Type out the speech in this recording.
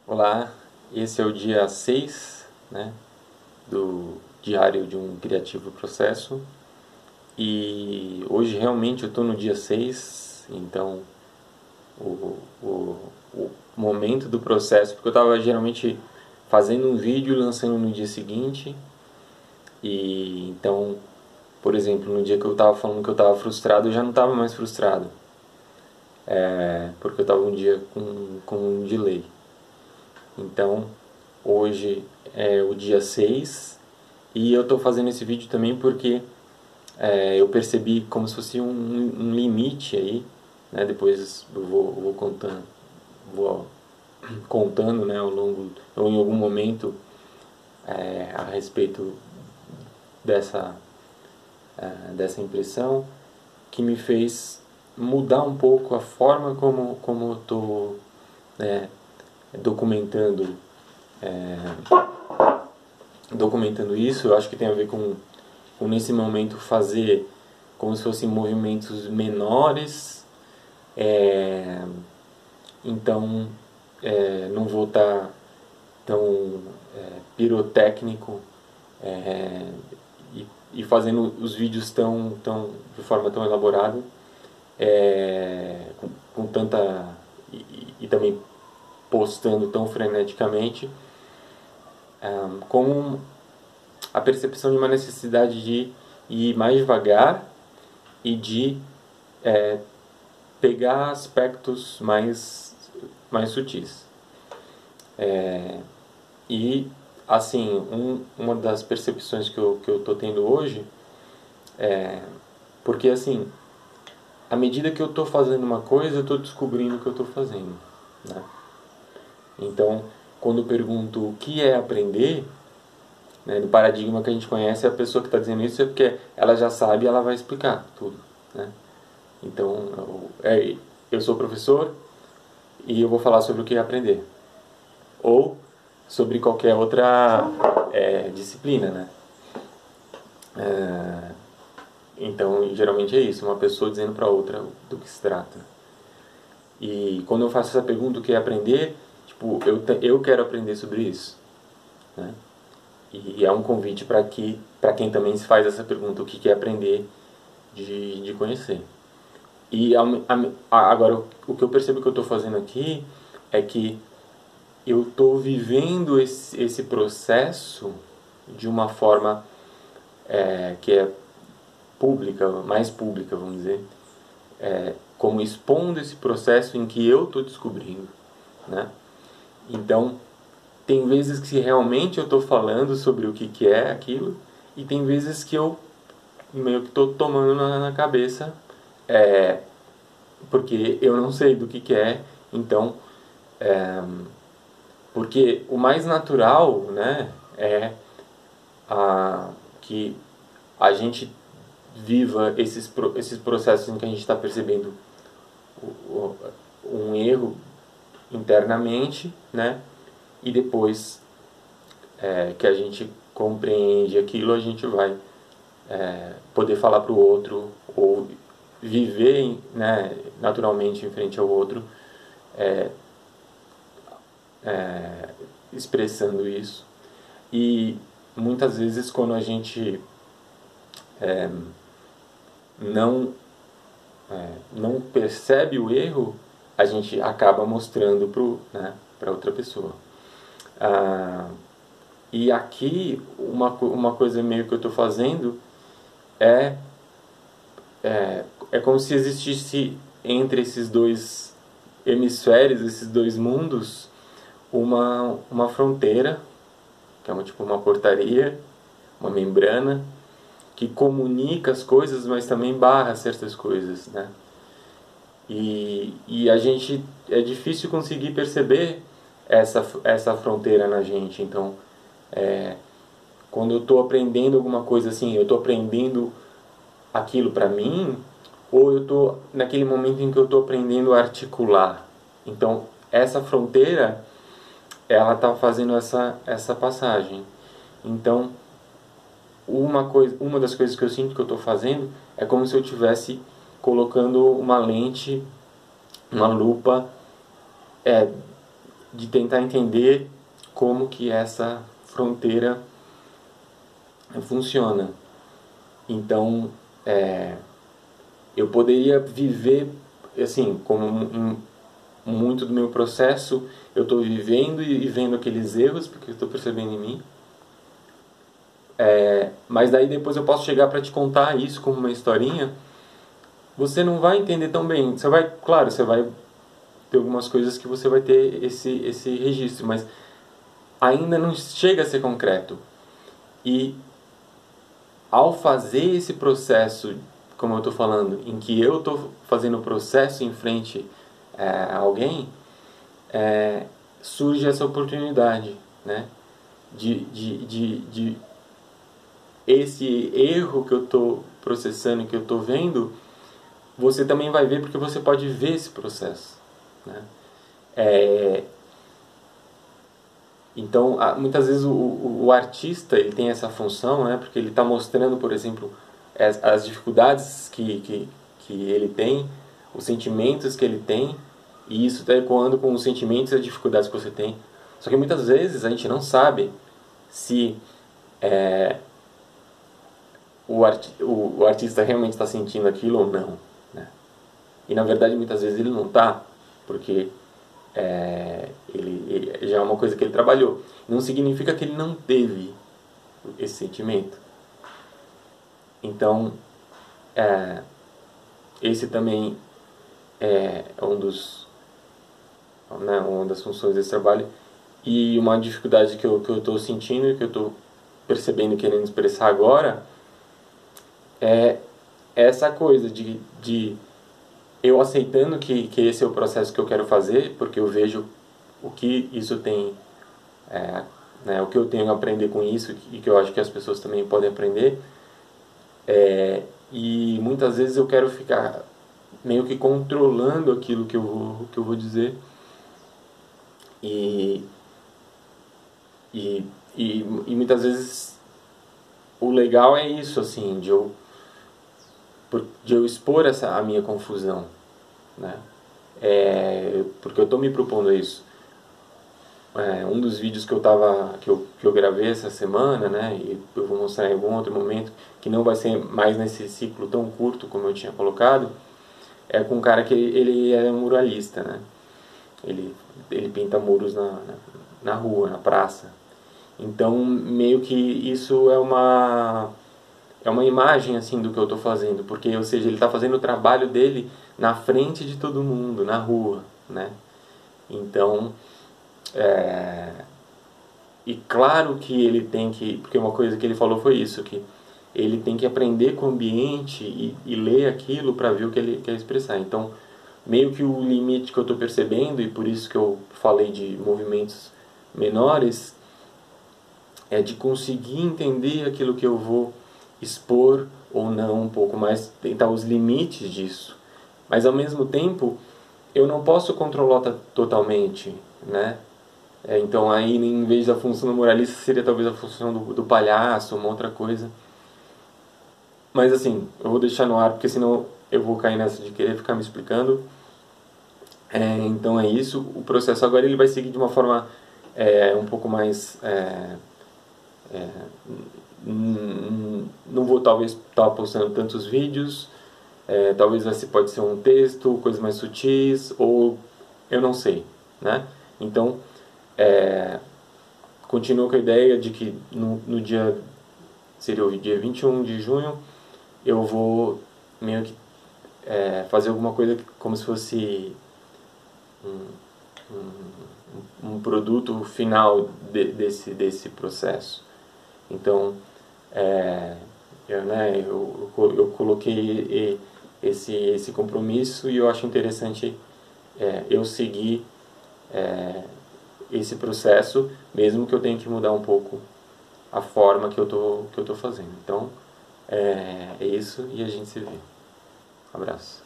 Olá, esse é o dia 6, né, do Diário de um Criativo Processo. E hoje realmente eu estou no dia 6, então o momento do processo, porque eu estava geralmente fazendo um vídeo e lançando no dia seguinte. E então, por exemplo, no dia que eu estava falando que eu estava frustrado, eu já não estava mais frustrado, porque eu estava um dia com um delay. Então, hoje é o dia 6 e eu estou fazendo esse vídeo também porque eu percebi como se fosse um limite aí, né? Depois eu vou contando, né, ao longo, ou em algum momento, a respeito dessa, dessa impressão que me fez mudar um pouco a forma como eu estou, né, documentando documentando isso. Eu acho que tem a ver com nesse momento fazer como se fossem movimentos menores, é, então não vou estar tão pirotécnico, é, e fazendo os vídeos de forma tão elaborada, com tanta e também postando tão freneticamente, como a percepção de uma necessidade de ir mais devagar e de pegar aspectos mais sutis. E, assim, uma das percepções que eu tô tendo hoje porque, assim, à medida que eu estou fazendo uma coisa, eu estou descobrindo o que eu estou fazendo, né? Então, quando eu pergunto o que é aprender, né, no paradigma que a gente conhece, a pessoa que está dizendo isso é porque ela já sabe e ela vai explicar tudo, né? Então, eu sou professor e eu vou falar sobre o que é aprender. Ou sobre qualquer outra disciplina, né? Então, geralmente é isso, uma pessoa dizendo para outra do que se trata. E quando eu faço essa pergunta, o que é aprender? Tipo, eu quero aprender sobre isso, né? E é um convite para quem também se faz essa pergunta, o que é aprender de conhecer. E agora, o que eu percebo que eu estou fazendo aqui é que eu estou vivendo esse processo de uma forma que é pública, mais pública, vamos dizer, como expondo esse processo em que eu estou descobrindo, né? Então, tem vezes que realmente eu estou falando sobre o que é aquilo, e tem vezes que eu meio que estou tomando na cabeça, porque eu não sei do que é. Então, porque o mais natural, né, é que a gente viva esses processos em que a gente está percebendo um erro internamente, né, e depois que a gente compreende aquilo, a gente vai poder falar para o outro ou viver, né, naturalmente em frente ao outro, expressando isso. E muitas vezes quando a gente não não percebe o erro, a gente acaba mostrando para outra pessoa. E aqui uma coisa meio que eu estou fazendo é é como se existisse entre esses dois hemisférios, esses dois mundos, uma fronteira, que é tipo uma portaria, uma membrana, que comunica as coisas, mas também barra certas coisas, né? E a gente, é difícil conseguir perceber essa fronteira na gente. Então, quando eu estou aprendendo alguma coisa assim, eu estou aprendendo aquilo para mim, ou eu estou naquele momento em que eu estou aprendendo a articular. Então, essa fronteira, ela está fazendo essa passagem. Então, uma das coisas que eu sinto que eu estou fazendo é como se eu estivesse colocando uma lente, uma lupa de tentar entender como que essa fronteira funciona. Então, eu poderia viver, assim, como muito do meu processo, eu estou vivendo e vendo aqueles erros, porque eu estou percebendo em mim. Mas daí depois eu posso chegar para te contar isso como uma historinha. Você não vai entender tão bem. Você vai, claro, você vai ter algumas coisas que você vai ter esse registro, mas ainda não chega a ser concreto. E ao fazer esse processo, como eu estou falando, em que eu estou fazendo o processo em frente a alguém, surge essa oportunidade, né? De esse erro que eu estou processando, que eu estou vendo, você também vai ver, porque você pode ver esse processo, né? Então, muitas vezes o artista ele tem essa função, né? Porque ele está mostrando, por exemplo, as dificuldades que ele tem, os sentimentos que ele tem, e isso está ecoando com os sentimentos e as dificuldades que você tem. Só que muitas vezes a gente não sabe se o artista realmente está sentindo aquilo ou não, né? E na verdade muitas vezes ele não está, porque ele já é uma coisa que ele trabalhou. Não significa que ele não teve esse sentimento. Então, esse também é uma das funções desse trabalho. E uma dificuldade que eu estou sentindo e que eu estou percebendo, querendo expressar agora, é essa coisa de eu aceitando que esse é o processo que eu quero fazer, porque eu vejo o que isso tem, né, o que eu tenho a aprender com isso e que eu acho que as pessoas também podem aprender. E muitas vezes eu quero ficar meio que controlando aquilo que eu vou dizer. E, e, e muitas vezes o legal é isso, assim, de eu expor a minha confusão, né? Porque eu estou me propondo isso. Um dos vídeos que eu gravei essa semana, né, e eu vou mostrar em algum outro momento, que não vai ser mais nesse ciclo tão curto como eu tinha colocado, é com um cara que ele é muralista, né? Ele pinta muros na rua, na praça. Então, meio que isso é uma imagem assim do que eu estou fazendo, porque, ou seja, ele está fazendo o trabalho dele na frente de todo mundo, na rua, né? Então, e claro que ele tem que, porque uma coisa que ele falou foi isso, que ele tem que aprender com o ambiente e ler aquilo para ver o que ele quer expressar. Então, meio que o limite que eu estou percebendo, e por isso que eu falei de movimentos menores, é de conseguir entender aquilo que eu vou expor ou não um pouco mais, tentar os limites disso. Mas ao mesmo tempo, eu não posso controlar totalmente, né? Então aí, em vez da função do moralista, seria talvez a função do palhaço, uma outra coisa. Mas assim, eu vou deixar no ar, porque senão eu vou cair nessa de querer ficar me explicando. Então é isso. O processo agora ele vai seguir de uma forma um pouco mais... não vou talvez estar postando tantos vídeos. Talvez pode ser um texto, coisas mais sutis, ou eu não sei, né? Então, continuo com a ideia de que no dia, seria o dia 21 de junho, eu vou meio que fazer alguma coisa como se fosse um produto final desse processo. Então, eu coloquei esse compromisso e eu acho interessante eu seguir esse processo, mesmo que eu tenha que mudar um pouco a forma que eu tô fazendo. Então, é isso e a gente se vê. Abraço.